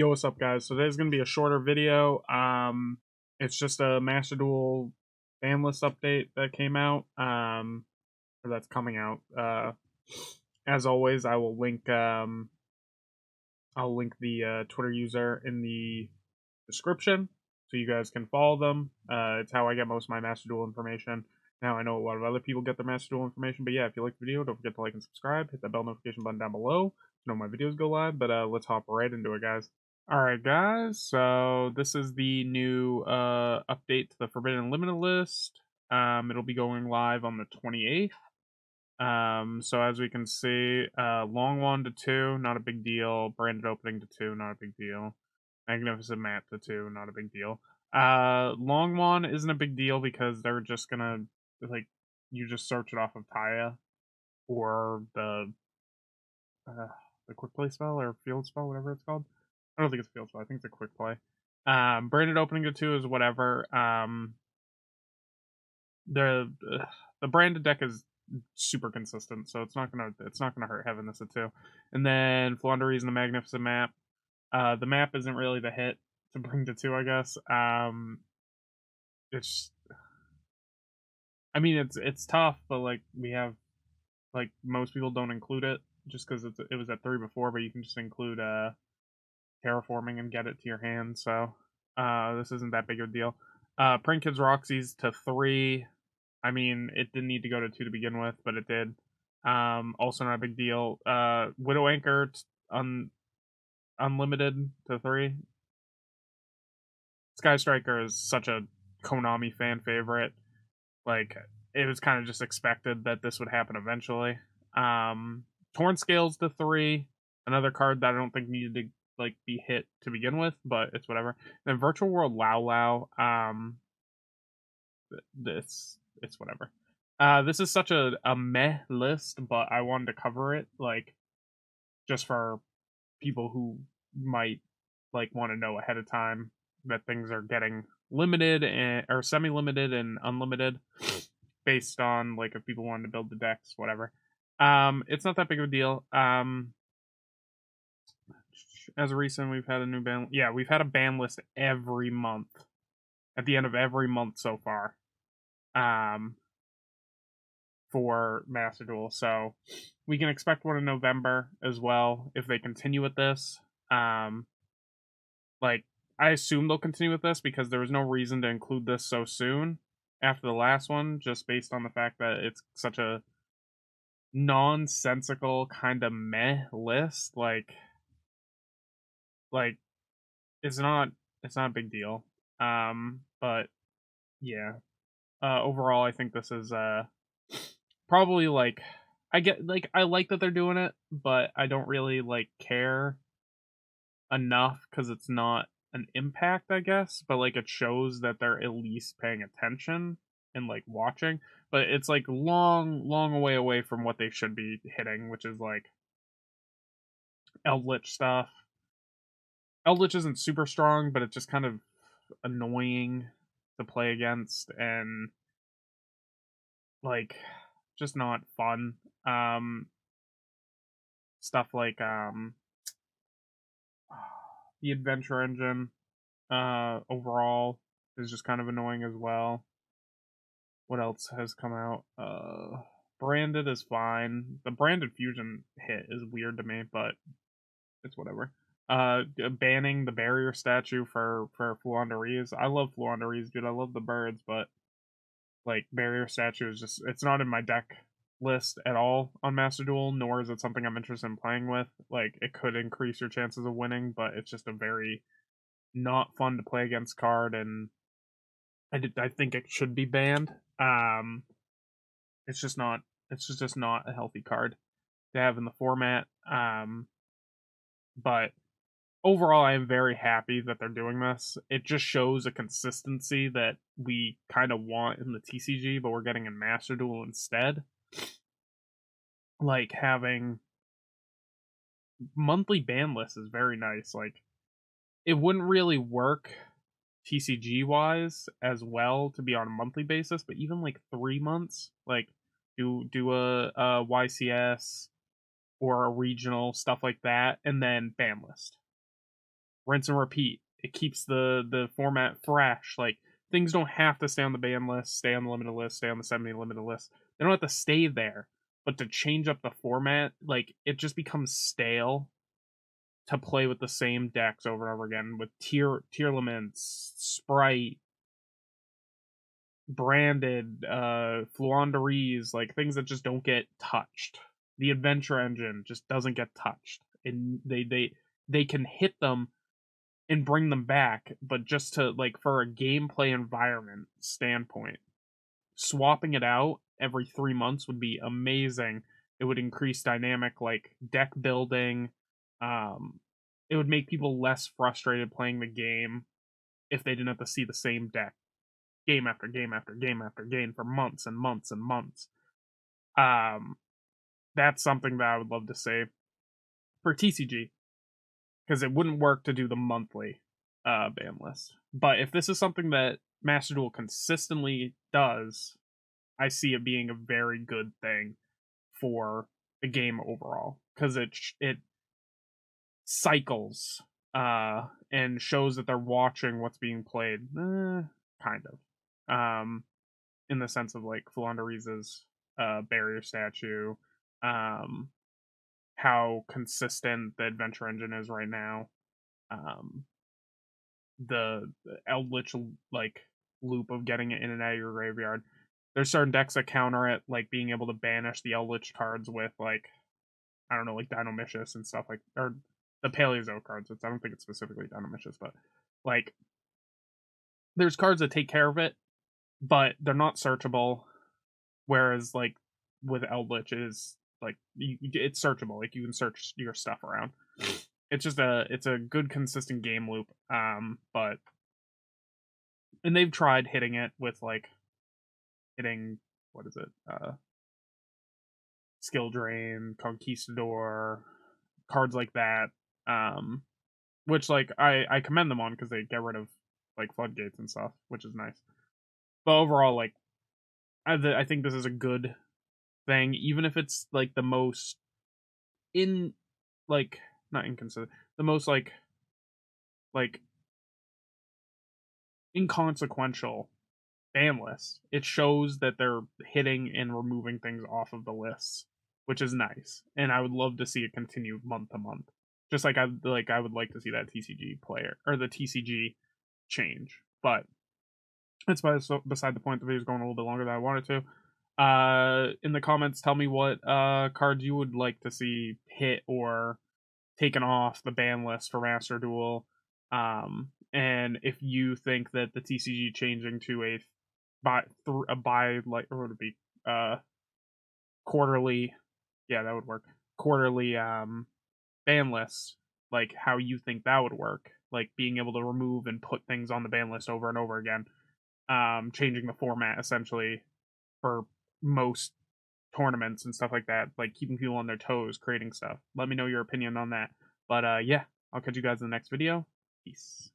Yo, what's up, guys? So today's gonna be a shorter video. It's just a Masterduel Banlist update that came out. Or that's coming out. As always, I'll link the Twitter user in the description so you guys can follow them. It's how I get most of my Masterduel information. Now I know a lot of other people get their Masterduel information, but yeah, if you like the video, don't forget to like and subscribe. Hit that bell notification button down below to know my videos go live. But let's hop right into it, guys. Alright, guys, so this is the new update to the Forbidden Limited list. It'll be going live on the 28th. So as we can see, Long Wand to 2, not a big deal. Branded Opening to 2, not a big deal. Magnificent Map to 2, not a big deal. Long Wand isn't a big deal because they're just gonna, like, you just search it off of Taya or the quick play spell or field spell, whatever it's called. I don't think it's a field spell. I think it's a quick play. Branded Opening to 2 is whatever. The the branded deck is super consistent, so it's not gonna hurt having this at 2. And then Flaunderies and the Magnificent Map. The map isn't really the hit to bring to 2, I guess. It's I mean it's tough, but like we have like most people don't include it just because it was at 3 before, but you can just include terraforming and get it to your hand, so this isn't that big of a deal. Prank Kids Roxy's to 3. I mean, it didn't need to go to 2 to begin with, but it did. Also not a big deal. Widow Anchor Unlimited to 3. Sky Striker is such a Konami fan favorite. Like, it was kind of just expected that this would happen eventually. Torn Scales to 3. Another card that I don't think needed to like be hit to begin with, but it's whatever. Then Virtual World Lao Lao. It's whatever. This is such a meh list, but I wanted to cover it, like, just for people who might like want to know ahead of time that things are getting limited or semi-limited and unlimited based on like if people wanted to build the decks, whatever. It's not that big of a deal. As a recent, we've had a new ban. Yeah, we've had a ban list every month. At the end of every month so far. For Masterduel. So we can expect one in November as well if they continue with this. Like, I assume they'll continue with this because there was no reason to include this so soon after the last one, just based on the fact that it's such a nonsensical kind of meh list. Like it's not a big deal. But yeah. Overall I think this is probably like I like that they're doing it, but I don't really like care enough because it's not an impact, I guess. But like it shows that they're at least paying attention and like watching. But it's like long way away from what they should be hitting, which is like Eldritch stuff. Eldritch isn't super strong, but it's just kind of annoying to play against and like just not fun. Stuff like the adventure engine overall is just kind of annoying as well. What else has come out? Branded is fine. The branded fusion hit is weird to me, but it's whatever. Banning the barrier statue for Flaunderies. I love Flaunderies, dude. I love the birds, but like barrier statue is just it's not in my deck list at all on Masterduel, nor is it something I'm interested in playing with. Like it could increase your chances of winning, but it's just a very not fun to play against card, and I think it should be banned. It's just not a healthy card to have in the format. But overall, I am very happy that they're doing this. It just shows a consistency that we kind of want in the TCG, but we're getting in Masterduel instead. Like having monthly ban lists is very nice. Like it wouldn't really work TCG wise as well to be on a monthly basis, but even like 3 months, like do a YCS or a regional stuff like that, and then ban list. rinse and repeat. It keeps the format fresh. Like, things don't have to stay on the ban list, stay on the limited list, stay on the 70 limited list. They don't have to stay there. But to change up the format, like, it just becomes stale to play with the same decks over and over again with tier limits, Sprite, branded, Fluanderies, like things that just don't get touched. The adventure engine just doesn't get touched. And they can hit them and bring them back, but just to, like, for a gameplay environment standpoint, swapping it out every 3 months would be amazing. It would increase dynamic, like, deck building. It would make people less frustrated playing the game if they didn't have to see the same deck game after game after game after game for months and months and months. That's something that I would love to see for TCG, because it wouldn't work to do the monthly ban list. But if this is something that Masterduel consistently does, I see it being a very good thing for the game overall, because it cycles and shows that they're watching what's being played, kind of, in the sense of, like, Flanderi's barrier statue, how consistent the adventure engine is right now, the Eldritch, like, loop of getting it in and out of your graveyard. There's certain decks that counter it, like being able to banish the Eldritch cards with, like, I don't know, like Dinomicious and stuff, like, or the Paleozoic cards. I don't think it's specifically Dinomicious, but, like, there's cards that take care of it, but they're not searchable. Whereas, like, with Eldritch, it is, like, it's searchable. Like, you can search your stuff around. It's just it's a good consistent game loop. But, and they've tried hitting it with, like, hitting, what is it? Skill Drain, Conquistador, cards like that. Which, like, I commend them on, because they get rid of, like, floodgates and stuff, which is nice. But overall, like, I think this is a good thing, even if it's, like, the most like, not inconsistent, the most, like inconsequential ban list. It shows that they're hitting and removing things off of the lists, which is nice. And I would love to see it continue month to month. Just like I would like to see that TCG player, or the TCG change. But that's beside the point. The video's going a little bit longer than I wanted to. In the comments, tell me what cards you would like to see hit or taken off the ban list for Masterduel. And if you think that the TCG changing to a like, or would it be quarterly? Yeah, that would work. Quarterly ban list, like, how you think that would work, like being able to remove and put things on the ban list over and over again, changing the format essentially for most tournaments and stuff like that, like keeping people on their toes, creating stuff. Let me know your opinion on that. But yeah, I'll catch you guys in the next video. Peace.